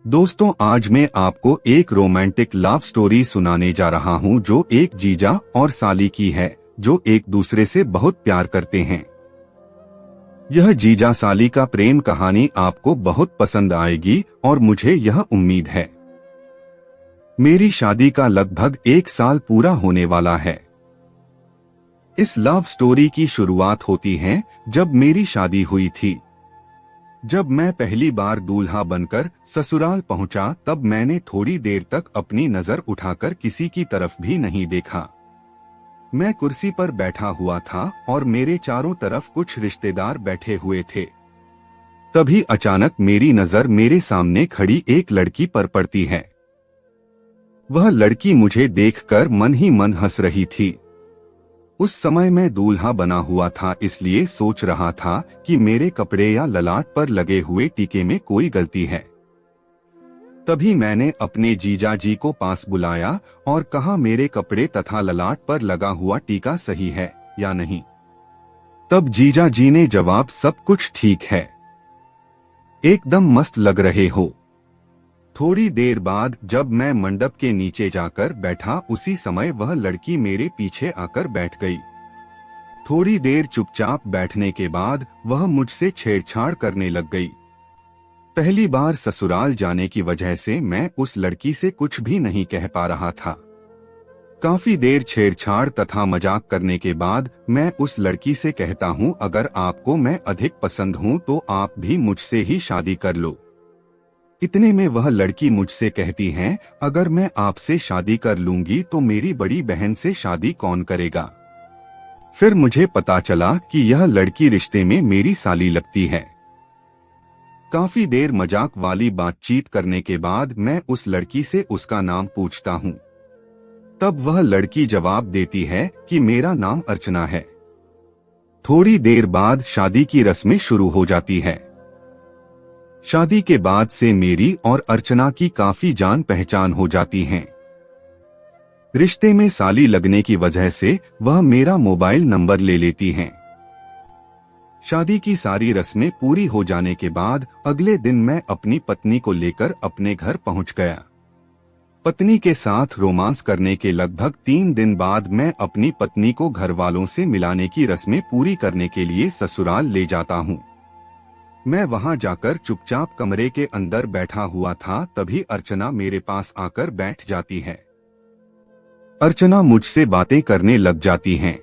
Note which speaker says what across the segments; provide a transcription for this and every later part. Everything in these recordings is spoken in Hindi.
Speaker 1: दोस्तों, आज मैं आपको एक रोमांटिक लव स्टोरी सुनाने जा रहा हूं जो एक जीजा और साली की है जो एक दूसरे से बहुत प्यार करते हैं। यह जीजा साली का प्रेम कहानी आपको बहुत पसंद आएगी और मुझे यह उम्मीद है। मेरी शादी का लगभग 1 साल पूरा होने वाला है। इस लव स्टोरी की शुरुआत होती है जब मेरी शादी हुई थी। जब मैं पहली बार दूल्हा बनकर ससुराल पहुंचा तब मैंने थोड़ी देर तक अपनी नजर उठाकर किसी की तरफ भी नहीं देखा। मैं कुर्सी पर बैठा हुआ था और मेरे चारों तरफ कुछ रिश्तेदार बैठे हुए थे। तभी अचानक मेरी नजर मेरे सामने खड़ी एक लड़की पर पड़ती है। वह लड़की मुझे देखकर मन ही मन हंस रही थी। उस समय मैं दूल्हा बना हुआ था, इसलिए सोच रहा था कि मेरे कपड़े या ललाट पर लगे हुए टीके में कोई गलती है। तभी मैंने अपने जीजा जी को पास बुलाया और कहा, मेरे कपड़े तथा ललाट पर लगा हुआ टीका सही है या नहीं। तब जीजा जी ने जवाब, सब कुछ ठीक है, एकदम मस्त लग रहे हो। थोड़ी देर बाद जब मैं मंडप के नीचे जाकर बैठा, उसी समय वह लड़की मेरे पीछे आकर बैठ गई। थोड़ी देर चुपचाप बैठने के बाद वह मुझसे छेड़छाड़ करने लग गई। पहली बार ससुराल जाने की वजह से मैं उस लड़की से कुछ भी नहीं कह पा रहा था। काफी देर छेड़छाड़ तथा मजाक करने के बाद मैं उस लड़की से कहता हूँ, अगर आपको मैं अधिक पसंद हूँ तो आप भी मुझसे ही शादी कर लो। इतने में वह लड़की मुझसे कहती है, अगर मैं आपसे शादी कर लूंगी तो मेरी बड़ी बहन से शादी कौन करेगा। फिर मुझे पता चला कि यह लड़की रिश्ते में मेरी साली लगती है। काफी देर मजाक वाली बातचीत करने के बाद मैं उस लड़की से उसका नाम पूछता हूँ। तब वह लड़की जवाब देती है कि मेरा नाम अर्चना है। थोड़ी देर बाद शादी की रस्में शुरू हो जाती है। शादी के बाद से मेरी और अर्चना की काफी जान पहचान हो जाती है। रिश्ते में साली लगने की वजह से वह मेरा मोबाइल नंबर ले लेती हैं। शादी की सारी रस्में पूरी हो जाने के बाद अगले दिन मैं अपनी पत्नी को लेकर अपने घर पहुंच गया। पत्नी के साथ रोमांस करने के लगभग 3 दिन बाद मैं अपनी पत्नी को घर वालों से मिलाने की रस्में पूरी करने के लिए ससुराल ले जाता हूँ। मैं वहां जाकर चुपचाप कमरे के अंदर बैठा हुआ था, तभी अर्चना मेरे पास आकर बैठ जाती है। अर्चना मुझसे बातें करने लग जाती हैं।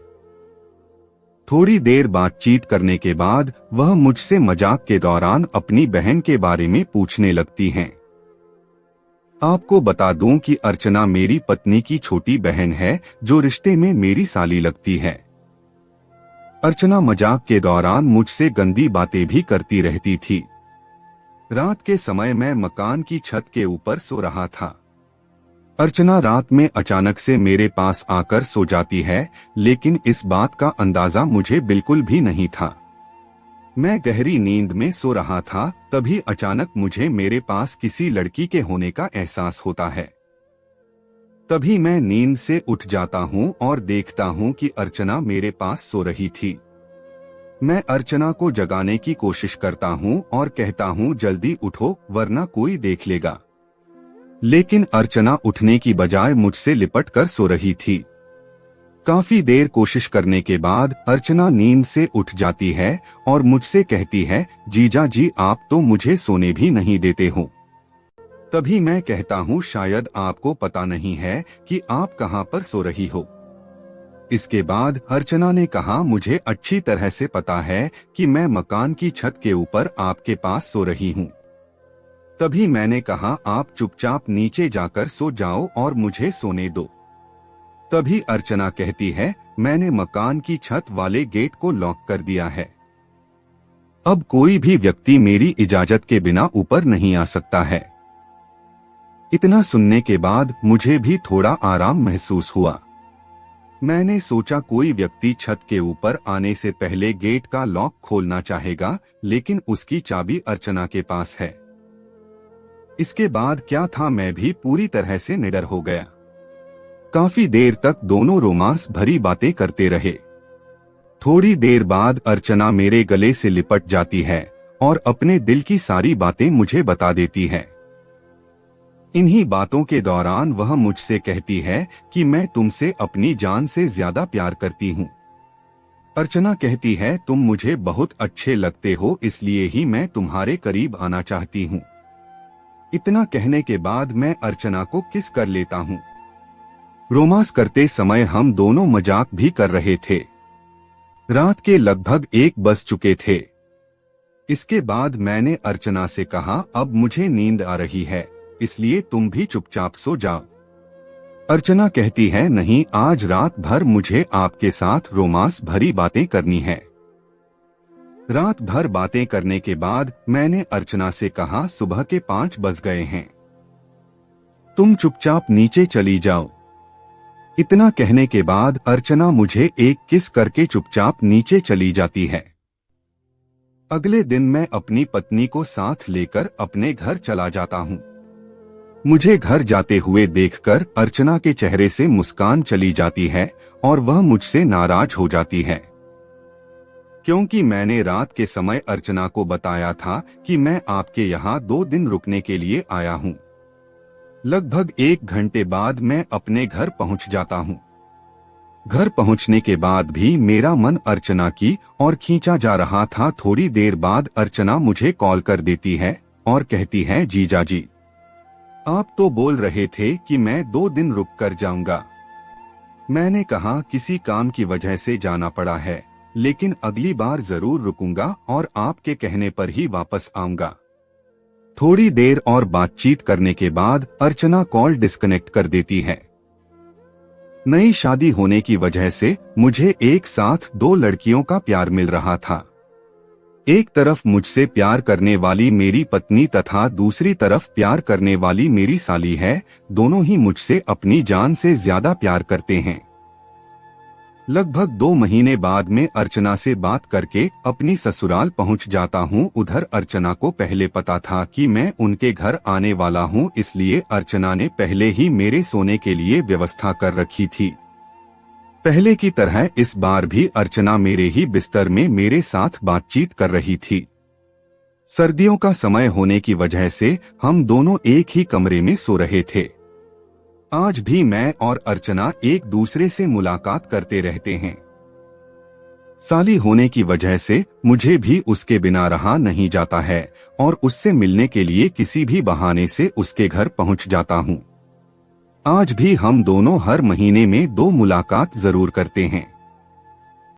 Speaker 1: थोड़ी देर बातचीत करने के बाद वह मुझसे मजाक के दौरान अपनी बहन के बारे में पूछने लगती हैं। आपको बता दूं कि अर्चना मेरी पत्नी की छोटी बहन है जो रिश्ते में मेरी साली लगती है। अर्चना मजाक के दौरान मुझसे गंदी बातें भी करती रहती थी। रात के समय मैं मकान की छत के ऊपर सो रहा था। अर्चना रात में अचानक से मेरे पास आकर सो जाती है, लेकिन इस बात का अंदाजा मुझे बिल्कुल भी नहीं था। मैं गहरी नींद में सो रहा था, तभी अचानक मुझे मेरे पास किसी लड़की के होने का एहसास होता है। तभी मैं नींद से उठ जाता हूँ और देखता हूँ कि अर्चना मेरे पास सो रही थी। मैं अर्चना को जगाने की कोशिश करता हूँ और कहता हूँ, जल्दी उठो वरना कोई देख लेगा। लेकिन अर्चना उठने की बजाय मुझसे लिपट कर सो रही थी। काफी देर कोशिश करने के बाद अर्चना नींद से उठ जाती है और मुझसे कहती है, जीजा जी आप तो मुझे सोने भी नहीं देते हो। तभी मैं कहता हूँ, शायद आपको पता नहीं है कि आप कहाँ पर सो रही हो। इसके बाद अर्चना ने कहा, मुझे अच्छी तरह से पता है कि मैं मकान की छत के ऊपर आपके पास सो रही हूँ। तभी मैंने कहा, आप चुपचाप नीचे जाकर सो जाओ और मुझे सोने दो। तभी अर्चना कहती है, मैंने मकान की छत वाले गेट को लॉक कर दिया है। अब कोई भी व्यक्ति मेरी इजाजत के बिना ऊपर नहीं आ सकता है। इतना सुनने के बाद मुझे भी थोड़ा आराम महसूस हुआ। मैंने सोचा कोई व्यक्ति छत के ऊपर आने से पहले गेट का लॉक खोलना चाहेगा, लेकिन उसकी चाबी अर्चना के पास है। इसके बाद क्या था, मैं भी पूरी तरह से निडर हो गया। काफी देर तक दोनों रोमांस भरी बातें करते रहे। थोड़ी देर बाद अर्चना मेरे गले से लिपट जाती है और अपने दिल की सारी बातें मुझे बता देती है। इन्हीं बातों के दौरान वह मुझसे कहती है कि मैं तुमसे अपनी जान से ज्यादा प्यार करती हूँ। अर्चना कहती है, तुम मुझे बहुत अच्छे लगते हो, इसलिए ही मैं तुम्हारे करीब आना चाहती हूँ। इतना कहने के बाद मैं अर्चना को किस कर लेता हूँ। रोमांस करते समय हम दोनों मजाक भी कर रहे थे। रात के लगभग 1 बज चुके थे। इसके बाद मैंने अर्चना से कहा, अब मुझे नींद आ रही है, इसलिए तुम भी चुपचाप सो जाओ। अर्चना कहती है, नहीं, आज रात भर मुझे आपके साथ रोमांस भरी बातें करनी है। रात भर बातें करने के बाद मैंने अर्चना से कहा, सुबह के 5 बज गए हैं, तुम चुपचाप नीचे चली जाओ। इतना कहने के बाद अर्चना मुझे एक किस करके चुपचाप नीचे चली जाती है। अगले दिन मैं अपनी पत्नी को साथ लेकर अपने घर चला जाता हूँ। मुझे घर जाते हुए देखकर अर्चना के चेहरे से मुस्कान चली जाती है और वह मुझसे नाराज हो जाती है, क्योंकि मैंने रात के समय अर्चना को बताया था कि मैं आपके यहाँ 2 दिन रुकने के लिए आया हूँ। लगभग 1 घंटे बाद मैं अपने घर पहुँच जाता हूँ। घर पहुँचने के बाद भी मेरा मन अर्चना की और खींचा जा रहा था। थोड़ी देर बाद अर्चना मुझे कॉल कर देती है और कहती है, जीजा जी, आप तो बोल रहे थे कि मैं 2 दिन रुक कर जाऊंगा। मैंने कहा, किसी काम की वजह से जाना पड़ा है, लेकिन अगली बार जरूर रुकूंगा और आपके कहने पर ही वापस आऊंगा। थोड़ी देर और बातचीत करने के बाद अर्चना कॉल डिस्कनेक्ट कर देती है। नई शादी होने की वजह से मुझे एक साथ 2 लड़कियों का प्यार मिल रहा था। एक तरफ मुझसे प्यार करने वाली मेरी पत्नी तथा दूसरी तरफ प्यार करने वाली मेरी साली है। दोनों ही मुझसे अपनी जान से ज्यादा प्यार करते हैं। लगभग 2 महीने बाद में अर्चना से बात करके अपनी ससुराल पहुंच जाता हूं। उधर अर्चना को पहले पता था कि मैं उनके घर आने वाला हूं, इसलिए अर्चना ने पहले ही मेरे सोने के लिए व्यवस्था कर रखी थी। पहले की तरह इस बार भी अर्चना मेरे ही बिस्तर में मेरे साथ बातचीत कर रही थी। सर्दियों का समय होने की वजह से हम दोनों एक ही कमरे में सो रहे थे। आज भी मैं और अर्चना एक दूसरे से मुलाकात करते रहते हैं। साली होने की वजह से मुझे भी उसके बिना रहा नहीं जाता है और उससे मिलने के लिए किसी भी बहाने से उसके घर पहुंच जाता हूं। आज भी हम दोनों हर महीने में 2 मुलाकात जरूर करते हैं।